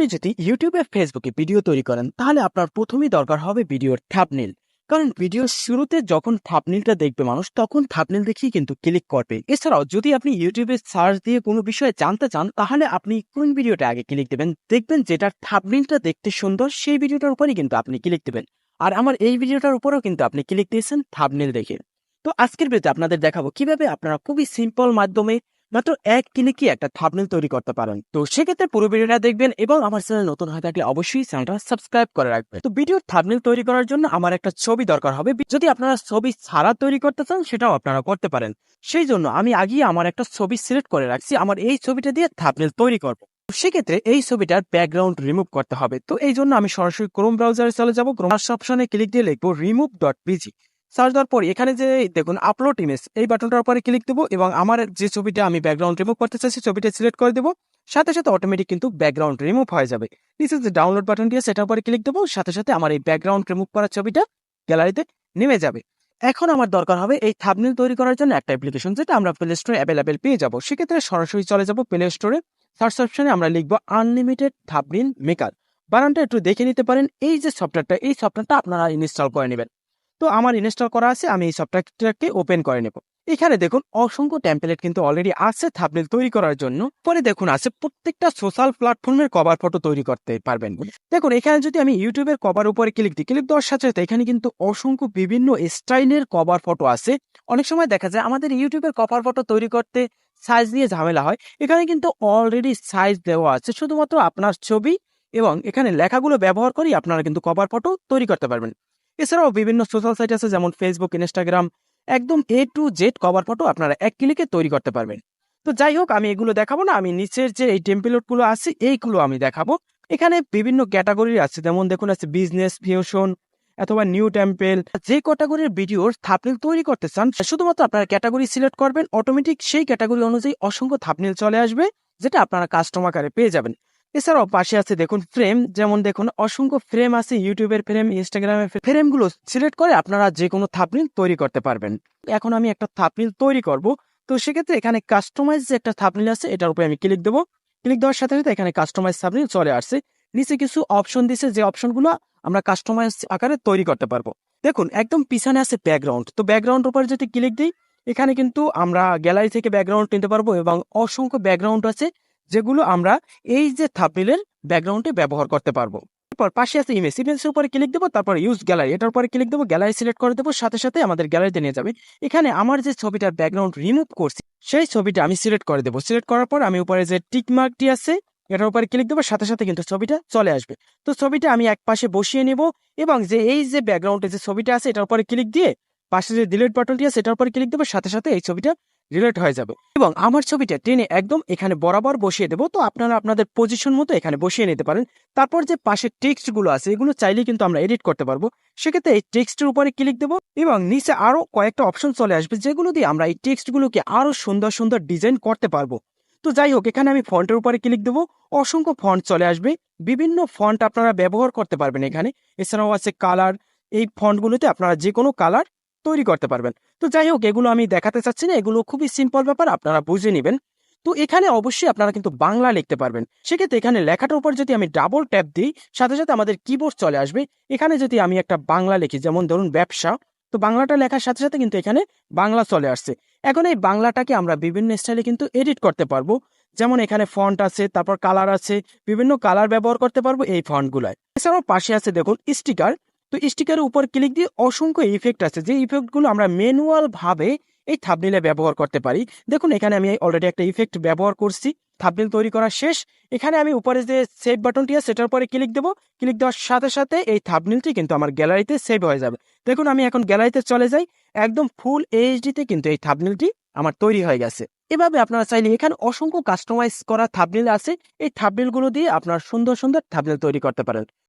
আপনি যদি ইউটিউবে ফেসবুকে ভিডিও তৈরি করেন তাহলে আপনার প্রথমেই দরকার হবে ভিডিওর থাম্বনেইল। কারণ ভিডিওর শুরুতে যখন থাম্বনেইলটা দেখবে মানুষ তখন থাম্বনেইল দেখেই কিন্তু ক্লিক করবে। এছাড়াও যদি আপনি ইউটিউবে সার্চ দিয়ে কোনো বিষয়ে জানতে চান তাহলে আপনি কোন ভিডিওটা আগে ক্লিক দেবেন, দেখবেন যেটার থাম্বনেইলটা দেখতে সুন্দর সেই ভিডিওটার উপরেই কিন্তু আপনি ক্লিক দেবেন। আর আমার এই ভিডিওটার উপরেও কিন্তু আপনি ক্লিক দিয়েছেন থাম্বনেইল দেখে। তো আজকের ভিডিওতে আপনাদের দেখাবো কিভাবে আপনারা খুবই সিম্পল মাধ্যমে মাত্র এক ক্লিকে একটা থাম্বনেইল তৈরি করতে পারেন। তো সেক্ষেত্রে পুরো ভিডিওটা দেখবেন এবং আমার চ্যানেল নতুন হয়ে থাকলে অবশ্যই চ্যানেলটা সাবস্ক্রাইব করে রাখবেন। তো ভিডিওর থাম্বনেইল তৈরি করার জন্য আমার একটা ছবি দরকার হবে। যদি আপনারা ছবি ছাড়া তৈরি করতে চান সেটাও আপনারা করতে পারেন। সেই জন্য আমি আগেই আমার একটা ছবি সিলেক্ট করে রাখছি, আমার এই ছবিটা দিয়ে থাম্বনেইল তৈরি করবো। সেক্ষেত্রে এই ছবিটার ব্যাকগ্রাউন্ড রিমুভ করতে হবে। তো এই জন্য আমি সরাসরি ক্রোম ব্রাউজারে চলে যাবো। ক্রোম অপশনে ক্লিক দিয়ে লিখবো remove.pg। সার্চ দেওয়ার পর এখানে যে দেখুন আপলোড ইমেজ এই বাটনটার উপরে ক্লিক দেবো এবং আমার যে ছবিটা আমি ব্যাকগ্রাউন্ড রিমুভ করতে চাইছি ছবিটা সিলেক্ট করে দেবো। সাথে সাথে অটোমেটিক কিন্তু ব্যাকগ্রাউন্ড রিমুভ হয়ে যাবে। নিচে যে ডাউনলোড বাটন দিয়ে সেটার উপরে ক্লিক দেবো, সাথে সাথে আমার এই ব্যাকগ্রাউন্ড রিমুভ করা ছবিটা গ্যালারিতে নেমে যাবে। এখন আমার দরকার হবে এই থাম্বনেইল তৈরি করার জন্য একটা অ্যাপ্লিকেশন, যেটা আমরা প্লে স্টোরে অ্যাভেলেবেল পেয়ে যাবো। সেক্ষেত্রে সরাসরি চলে যাবো প্লে স্টোরে। সার্চ অপশনে আমরা লিখবো আনলিমিটেড থাম্বনেইল মেকার। বানানটা একটু দেখে নিতে পারেন। এই যে সফটওয়্যারটা আপনারা ইনস্টল করে নেবেন। তো আমার ইনস্টল করা আছে, আমি এই সফটওয়্যারটাকে ওপেন করে নেব। এখানে দেখুন অসংখ্য টেমপ্লেট কিন্তু অলরেডি আছে থাম্বনেইল তৈরি করার জন্য। পরে দেখুন আছে প্রত্যেকটা সোশ্যাল প্ল্যাটফর্মের কভার ফটো তৈরি করতে পারবেন। দেখুন এখানে যদি আমি ইউটিউবের কভার উপরে ক্লিক দিই, ক্লিক দেওয়ার সাথে সাথে এখানে কিন্তু অসংখ্য বিভিন্ন স্টাইলের কভার ফটো আছে। অনেক সময় দেখা যায় আমাদের ইউটিউবের কভার ফটো তৈরি করতে সাইজ নিয়ে ঝামেলা হয়। এখানে কিন্তু অলরেডি সাইজ দেওয়া আছে, শুধুমাত্র আপনার ছবি এবং এখানে লেখাগুলো ব্যবহার করেই আপনারা কিন্তু কভার ফটো তৈরি করতে পারবেন। এছাড়াও বিভিন্ন সোশ্যাল সাইট আছে যেমন ফেসবুক, ইনস্টাগ্রাম, একদম A to Z cover photo আপনারা এক ক্লিকে তৈরি করতে পারবেন। তো যাই হোক, আমি এগুলো দেখাবো না, আমি নিচের যে এই টেমপ্লেটগুলো আছে এইগুলো আমি দেখাবো। এখানে বিভিন্ন ক্যাটাগরি আছে, যেমন দেখুন আছে বিজনেস, ফিউশন অথবা নিউ টেম্পেল। যে ক্যাটাগরির ভিডিওর থাম্বনেইল তৈরি করতে চান শুধুমাত্র আপনারা ক্যাটাগরি সিলেক্ট করবেন, অটোমেটিক সেই ক্যাটাগরি অনুযায়ী অসংখ্য থাম্বনেইল চলে আসবে, যেটা আপনারা কাস্টম আকারে পেয়ে যাবেন। এছাড়াও পাশে আছে দেখুন ফ্রেম, যেমন দেখুন অসংখ্য ফ্রেম আছে, ইউটিউবের ফ্রেম, ইনস্টাগ্রামের ফ্রেমগুলো সিলেক্ট করে আপনারা যে কোনো থাম্বনেইল তৈরি করতে পারবেন। এখন আমি একটা থাম্বনেইল তৈরি করব। তো সেক্ষেত্রে এখানে কাস্টমাইজ যে একটা থাম্বনেইল আছে এটার উপরে আমি ক্লিক দেবো। ক্লিক দেওয়ার সাথে সাথে এখানে কাস্টমাইজ থাম্বনেইল চলে আসছে। নিচে কিছু অপশন দিছে, যে অপশনগুলো আমরা কাস্টমাইজ আকারে তৈরি করতে পারবো। দেখুন একদম পিছনে আছে ব্যাকগ্রাউন্ড। তো ব্যাকগ্রাউন্ড উপরে যদি ক্লিক দিই এখানে কিন্তু আমরা গ্যালারি থেকে ব্যাকগ্রাউন্ড নিতে পারবো এবং অসংখ্য ব্যাকগ্রাউন্ড আছে যেগুলো আমরা এই যে থাম্বনেইলের ব্যাকগ্রাউন্ডে ব্যবহার করতে পারবো। তারপর পাশে আছে ইমেজের উপরে ক্লিক দেবো, তারপর ইউজ গ্যালারি এটার উপরে ক্লিক দেবো, গ্যালারি সিলেক্ট করে দেবো, সাথে সাথে আমাদের গ্যালারিতে নিয়ে যাবে। এখানে আমার যে ছবিটার ব্যাকগ্রাউন্ড রিমুভ করছি সেই ছবিটা আমি সিলেক্ট করে দেবো। সিলেক্ট করার পর আমি উপরে যে টিক মার্কটি আছে এটার উপরে ক্লিক দেবো, সাথে সাথে কিন্তু ছবিটা চলে আসবে। তো ছবিটা আমি এক পাশে বসিয়ে নেব এবং যে এই যে ব্যাকগ্রাউন্ডে যে ছবিটা আছে এটার উপরে ক্লিক দিয়ে পাশে যে ডিলিট বাটনটি আছে এটার উপরে ক্লিক দেবো, সাথে সাথে এই ছবিটা ডিলিট হয়ে যাবে এবং আমার ছবিটা টেনে একদম এখানে বরাবর বসিয়ে দেবো। তো আপনারা আপনাদের পজিশন মতো এখানে বসিয়ে নিতে পারেন। তারপর যে পাশে টেক্সট গুলো আছে এগুলো চাইলে কিন্তু আমরা এডিট করতে পারবো। সেক্ষেত্রে এই টেক্সটের উপরে ক্লিক দেবো এবং নিচে আরো কয়েকটা অপশন চলে আসবে, যেগুলো দিয়ে আমরা এই টেক্সট গুলোকে আরো সুন্দর সুন্দর ডিজাইন করতে পারবো। তো যাই হোক, এখানে আমি ফন্টের উপরে ক্লিক দেবো, অসংখ্য ফন্ট চলে আসবে, বিভিন্ন ফন্ট আপনারা ব্যবহার করতে পারবেন এখানে। এছাড়াও আছে কালার, এই ফন্টগুলোতে আপনারা যে কোনো কালার তৈরি করতে পারবেন। তো যাই হোক, এগুলো আমি দেখাতে চাচ্ছি না, এগুলো খুবই সিম্পল ব্যাপার, আপনারা বুঝে নেবেন। তো এখানে অবশ্যই আপনারা কিন্তু বাংলা লিখতে পারবেন। সেক্ষেত্রে এখানে লেখাটার উপর যদি আমি ডাবল ট্যাপ দিই সাথে সাথে আমাদের কিবোর্ড চলে আসবে। এখানে যদি আমি একটা বাংলা লিখি, যেমন ধরুন ব্যবসা, তো বাংলাটা লেখার সাথে সাথে কিন্তু এখানে বাংলা চলে আসছে। এখন এই বাংলাটাকে আমরা বিভিন্ন স্টাইলে কিন্তু এডিট করতে পারবো। যেমন এখানে ফন্ট আছে, তারপর কালার আছে, বিভিন্ন কালার ব্যবহার করতে পারবো এই ফন্টগুলায়। এছাড়াও পাশে আছে দেখুন স্টিকার। তো স্টিকারের উপর ক্লিক দিয়ে অসংখ্য ইফেক্ট আছে, যে ইফেক্টগুলো আমরা ম্যানুয়াল ভাবে এই থাম্বনেইলে ব্যবহার করতে পারি। দেখুন এখানে আমি অলরেডি একটা ইফেক্ট ব্যবহার করছি। থাম্বনেইল তৈরি করা শেষ। এখানে আমি উপরে যে সেভ বাটনটি আছে সেটার উপরে ক্লিক দেবো। ক্লিক দেওয়ার সাথে সাথে এই থাম্বনেইলটি কিন্তু আমার গ্যালারিতে সেভ হয়ে যাবে। দেখুন আমি এখন গ্যালারিতে চলে যাই, একদম ফুল এইচডিতে কিন্তু এই থাম্বনেইলটি আমার তৈরি হয়ে গেছে। এভাবে আপনারা চাইলে এখানে অসংখ্য কাস্টমাইজ করা থাম্বনেইল আছে, এই থাম্বনেইলগুলো দিয়ে আপনারা সুন্দর সুন্দর থাম্বনেইল তৈরি করতে পারেন।